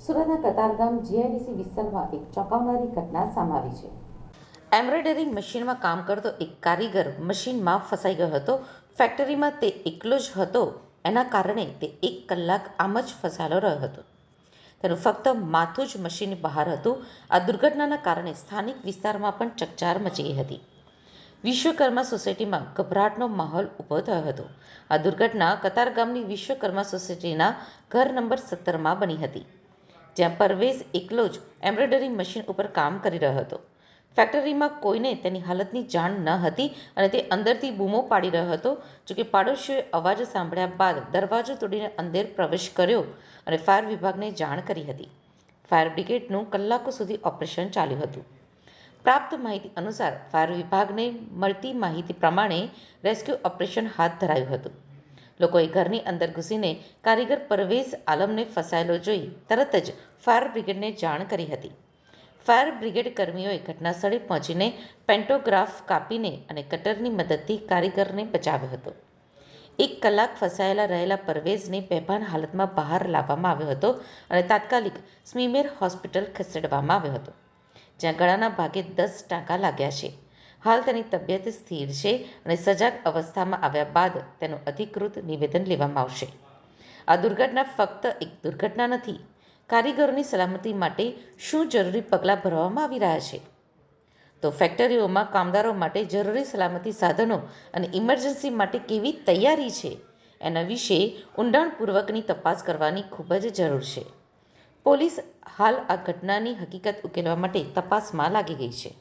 સુરતના કતારગામ જીઆઈડીસી વિસ્તારમાં એક ચોંકાવનારી ઘટના સામે આવી છે. એમ્બ્રોઇડરી મશીનમાં કામ કરતો એક કારીગર મશીનમાં ફસાઈ ગયો હતો. ફેક્ટરીમાં તે એકલો જ હતો. એના કારણે તે 1 કલાક આમ જ ફસાયેલો રહ્યો હતો. તેનું ફક્ત માથું જ મશીનની બહાર હતું. આ દુર્ઘટનાના કારણે સ્થાનિક વિસ્તારમાં પણ ચકચાર મચી ગઈ હતી. વિશ્વકર્મા સોસાયટીમાં ગભરાટનો માહોલ ઊભો થયો હતો. આ દુર્ઘટના કતારગામની વિશ્વકર્મા સોસાયટીના ઘર નંબર 17માં બની હતી, જ્યાં પરવેઝ એકલો જ એમ્બ્રોઇડરી મશીન ઉપર કામ કરી રહ્યો હતો. ફેક્ટરીમાં કોઈને તેની હાલતની જાણ ન હતી અને તે અંદરથી બૂમો પાડી રહ્યો હતો. જોકે પાડોશીઓએ અવાજ સાંભળ્યા બાદ દરવાજો તોડીને અંદર પ્રવેશ કર્યો અને ફાયર વિભાગને જાણ કરી હતી. ફાયર બ્રિગેડનું કલાકો સુધી ઓપરેશન ચાલ્યું હતું. પ્રાપ્ત માહિતી અનુસાર ફાયર વિભાગને મળતી માહિતી પ્રમાણે રેસ્ક્યુ ઓપરેશન હાથ ધરાયું હતું. લોકોએ ઘરની અંદર ઘૂસીને કારીગર પરવેઝ આલમને ફસાયેલો જોઈ તરત જ ફાયર બ્રિગેડને જાણ કરી હતી. ફાયર બ્રિગેડ કર્મીઓએ ઘટનાસ્થળે પહોંચીને પેન્ટોગ્રાફ કાપીને અને કટરની મદદથી કારીગરને બચાવ્યો હતો. 1 કલાક ફસાયેલા રહેલા પરવેઝને બેભાન હાલતમાં બહાર લાવવામાં આવ્યો હતો અને તાત્કાલિક સ્મીમેર હોસ્પિટલ ખસેડવામાં આવ્યો હતો, જ્યાં ગળાના ભાગે 10 ટાંકા લાગ્યા છે. હાલ તેની તબિયત સ્થિર છે અને સજાગ અવસ્થામાં આવ્યા બાદ તેનું અધિકૃત નિવેદન લેવામાં આવશે. આ દુર્ઘટના ફક્ત એક દુર્ઘટના નથી. કારીગરોની સલામતી માટે શું જરૂરી પગલાં ભરવામાં આવી રહ્યા છે? તો ફેક્ટરીઓમાં કામદારો માટે જરૂરી સલામતી સાધનો અને ઇમરજન્સી માટે કેવી તૈયારી છે, એના વિશે ઊંડાણપૂર્વકની તપાસ કરવાની ખૂબ જ જરૂર છે. પોલીસ હાલ આ ઘટનાની હકીકત ઉકેલવા માટે તપાસમાં લાગી ગઈ છે.